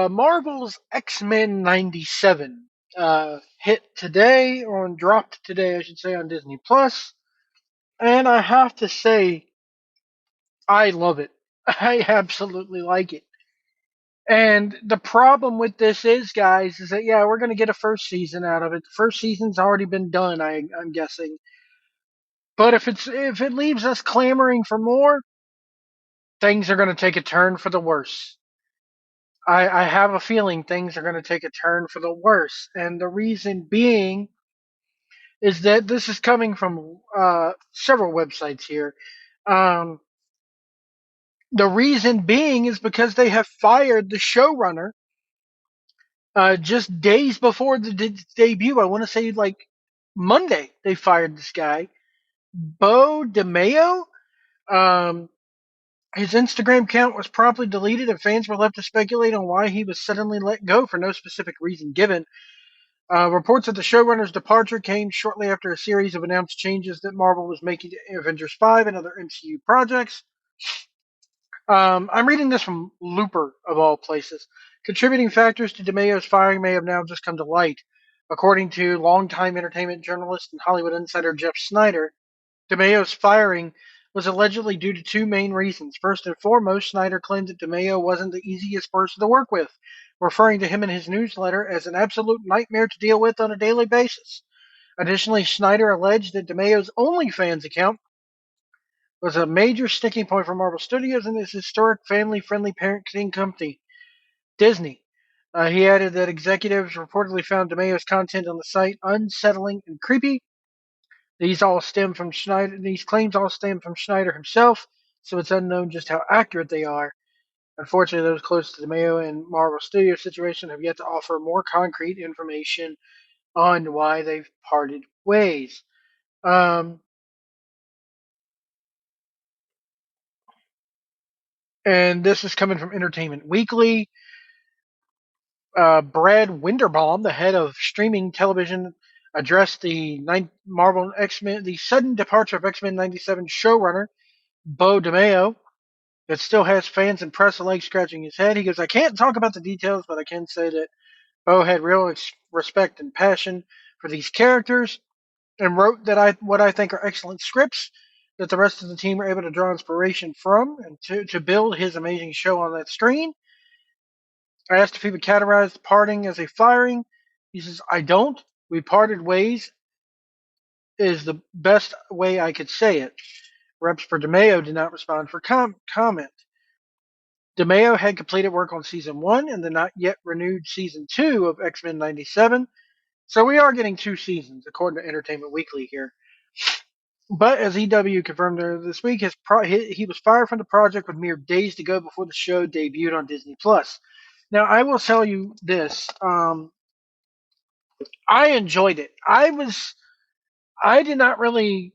Marvel's X-Men 97 hit today, or dropped today, I should say, on Disney Plus, and I have to say, I love it. I absolutely like it. And the problem with this is, guys, is that yeah, we're going to get a first season out of it. The first season's already been done, I'm guessing. But if it leaves us clamoring for more, things are going to take a turn for the worse. I have a feeling things are going to take a turn for the worse, and the reason being is that this is coming from several websites here. Um, the reason being is because they have fired the showrunner just days before the debut. I want to say like Monday they fired this guy, Bo DeMeo. Um, his Instagram account was promptly deleted, and fans were left to speculate on why he was suddenly let go for no specific reason given. Reports of the showrunner's departure came shortly after a series of announced changes that Marvel was making to Avengers 5 and other MCU projects. I'm reading this from Looper, of all places. Contributing factors to DeMeo's firing may have now just come to light. According to longtime entertainment journalist and Hollywood insider Jeff Snyder, DeMeo's firing was allegedly due to two main reasons. First and foremost, Snyder claimed that DeMeo wasn't the easiest person to work with, referring to him in his newsletter as an absolute nightmare to deal with on a daily basis. Additionally, Snyder alleged that DeMeo's OnlyFans account was a major sticking point for Marvel Studios and its historic family-friendly parenting company, Disney. He added that executives reportedly found DeMeo's content on the site unsettling and creepy. These claims all stem from Schneider himself, so it's unknown just how accurate they are. Unfortunately, those close to the Mayo and Marvel Studios situation have yet to offer more concrete information on why they've parted ways. Um, and this is coming from Entertainment Weekly. Brad Winderbaum, the head of streaming television, addressed the sudden departure of X-Men '97 showrunner Bo DeMeo. That still has fans and press alike scratching his head. He goes, I can't talk about the details, but I can say that Bo had real respect and passion for these characters and wrote what I think are excellent scripts that the rest of the team were able to draw inspiration from and to build his amazing show on that screen. I asked if he would categorize parting as a firing. He says, I don't. We parted ways is the best way I could say it. Reps for DeMeo did not respond for comment. DeMeo had completed work on season one and the not yet renewed season two of X-Men '97. So we are getting two seasons, according to Entertainment Weekly here. But as EW confirmed this week, he was fired from the project with mere days to go before the show debuted on Disney Plus. Now, I will tell you this: I enjoyed it. I did not really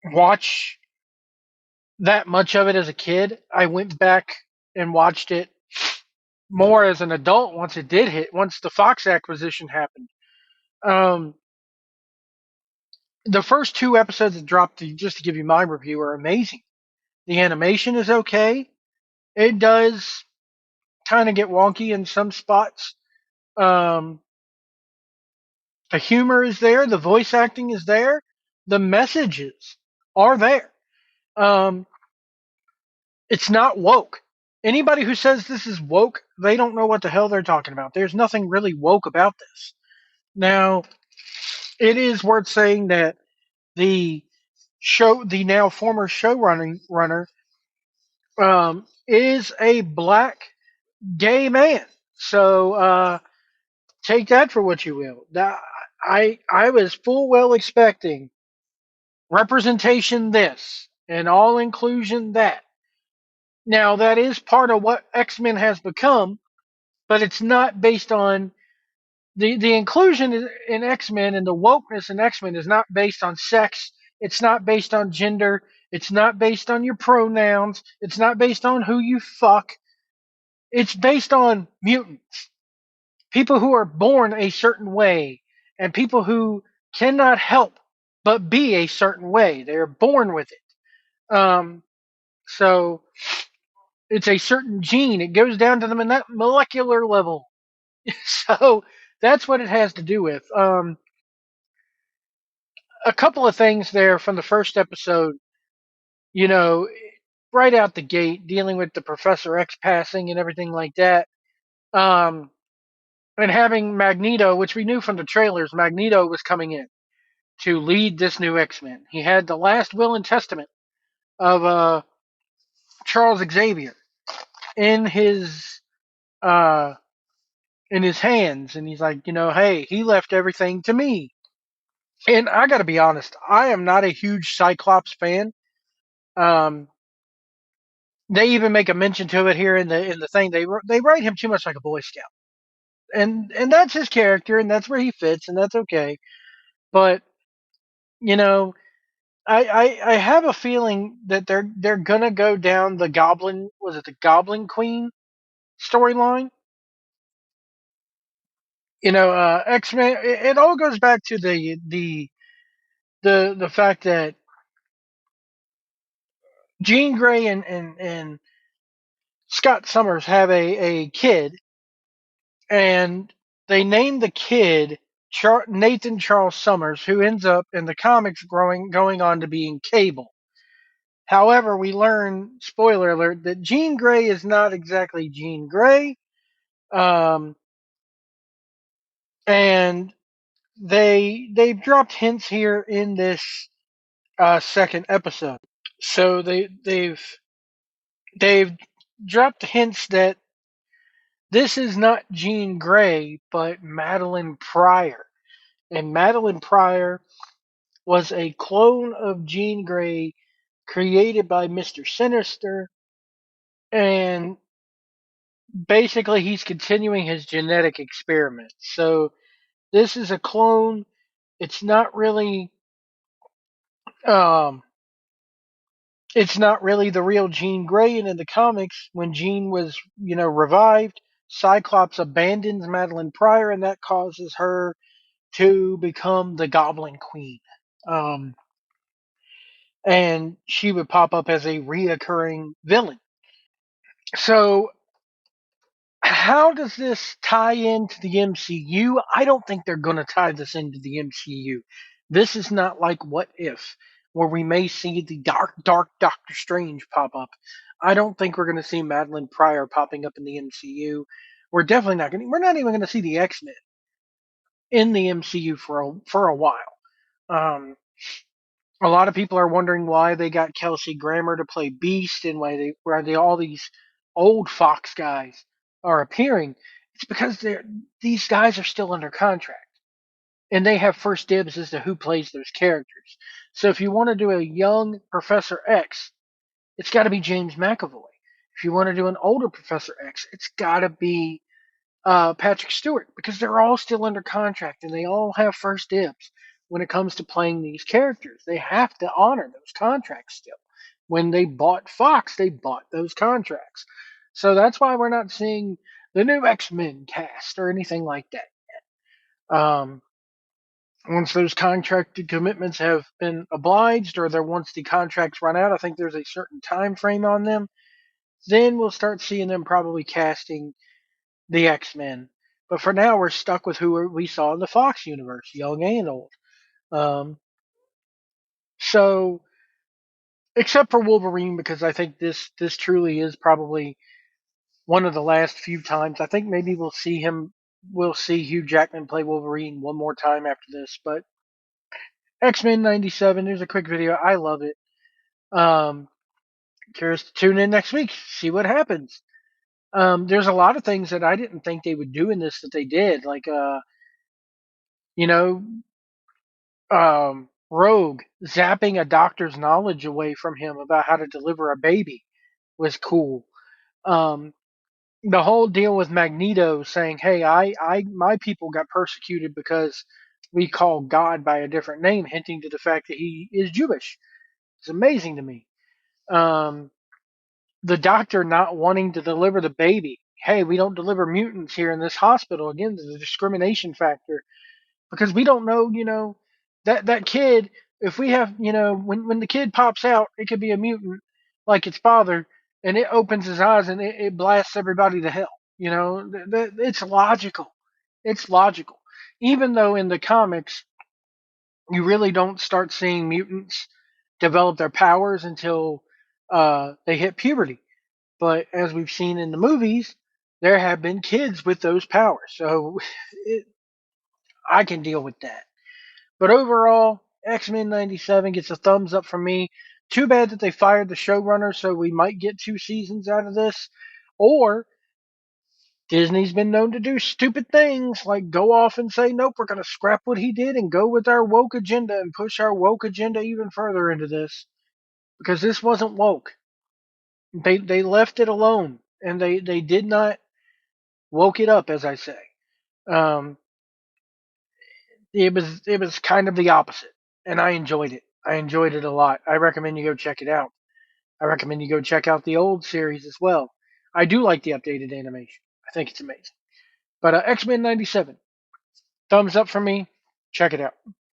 watch that much of it as a kid. I went back and watched it more as an adult once the Fox acquisition happened. Um, the first two episodes that dropped, just to give you my review, are amazing. The animation is okay. It does kind of get wonky in some spots. Um, the humor is there. The voice acting is there. The messages are there. Um, it's not woke. Anybody who says this is woke, they don't know what the hell they're talking about. There's nothing really woke about this. Now, it is worth saying that the the now former runner, is a black gay man. So take that for what you will. I was full well expecting representation this and all inclusion that. Now that is part of what X Men has become, but it's not based on the inclusion in X Men and the wokeness in X Men is not based on sex. It's not based on gender. It's not based on your pronouns. It's not based on who you fuck. It's based on mutants, people who are born a certain way, and people who cannot help but be a certain way. They are born with it. So It's a certain gene. It goes down to them in that molecular level. So that's what it has to do with. A couple of things there from the first episode, you know, right out the gate, dealing with the Professor X passing and everything like that. Um, and having Magneto, which we knew from the trailers, Magneto was coming in to lead this new X Men. He had the last will and testament of Charles Xavier in his uh, in his hands, and he's like, hey, he left everything to me. And I got to be honest, I am not a huge Cyclops fan. Um, they even make a mention to it here in the thing. They write him too much like a Boy Scout, and that's his character, and that's where he fits, and that's okay. But you know, I have a feeling that they're gonna go down the Goblin, was it the Goblin Queen storyline? X Men. It all goes back to the fact that Jean Grey and Scott Summers have a kid, and they name the kid Nathan Charles Summers, who ends up in the comics going on to being Cable. However, we learn, spoiler alert, that Jean Grey is not exactly Jean Grey, um, and they've dropped hints here in this second episode. So they've dropped hints that this is not Jean Grey, but Madeline Pryor. And Madeline Pryor was a clone of Jean Grey created by Mr. Sinister, and basically he's continuing his genetic experiment. So this is a clone. It's not really um it's not really the real Jean Grey, and in the comics when Jean was, revived, Cyclops abandons Madeline Pryor, and that causes her to become the Goblin Queen. Um and she would pop up as a reoccurring villain. So, how does this tie into the MCU? I don't think they're going to tie this into the MCU. This is not like What If, where we may see the dark Doctor Strange pop up. I don't think we're going to see Madeline Pryor popping up in the MCU. We're definitely not going. We're not even going to see the X Men in the MCU for a while. Um, a lot of people are wondering why they got Kelsey Grammer to play Beast, and why all these old Fox guys are appearing. It's because these guys are still under contract, and they have first dibs as to who plays those characters. So if you want to do a young Professor X, it's got to be James McAvoy. If you want to do an older Professor X, it's got to be Patrick Stewart, because they're all still under contract and they all have first dibs when it comes to playing these characters. They have to honor those contracts still. When they bought Fox, they bought those contracts. So that's why we're not seeing the new X-Men cast or anything like that. Once those contracted commitments have been obliged, or once the contracts run out, I think there's a certain time frame on them, then we'll start seeing them probably casting the X-Men. But for now, we're stuck with who we saw in the Fox universe, young and old. Um, so, except for Wolverine, because I think this truly is probably one of the last few times. I think maybe we'll see Hugh Jackman play Wolverine one more time after this. But X-Men '97, there's a quick video. I love it. Um, Curious to tune in next week, see what happens. There's a lot of things that I didn't think they would do in this that they did, like you know, Rogue zapping a doctor's knowledge away from him about how to deliver a baby was cool. Um, the whole deal with Magneto saying, "Hey, my people got persecuted because we call God by a different name," hinting to the fact that he is Jewish. It's amazing to me. Um, the doctor not wanting to deliver the baby. Hey, we don't deliver mutants here in this hospital. Again, the discrimination factor, because we don't know, that kid. If we have, when the kid pops out, it could be a mutant like its father. and it opens his eyes and it blasts everybody to hell. You know, it's logical. It's logical. Even though in the comics, you really don't start seeing mutants develop their powers until they hit puberty. But as we've seen in the movies, there have been kids with those powers. So it, I can deal with that. But overall, X Men 97 gets a thumbs up from me. Too bad that they fired the showrunner, so we might get 2 seasons out of this. Or Disney's been known to do stupid things like go off and say, nope, we're going to scrap what he did and go with our woke agenda and push our woke agenda even further into this. Because this wasn't woke. They left it alone and they did not woke it up, as I say. Um, it was kind of the opposite, and I enjoyed it. I enjoyed it a lot. I recommend you go check it out. I recommend you go check out the old series as well. I do like the updated animation. I think it's amazing. But X Men '97, thumbs up for me. Check it out.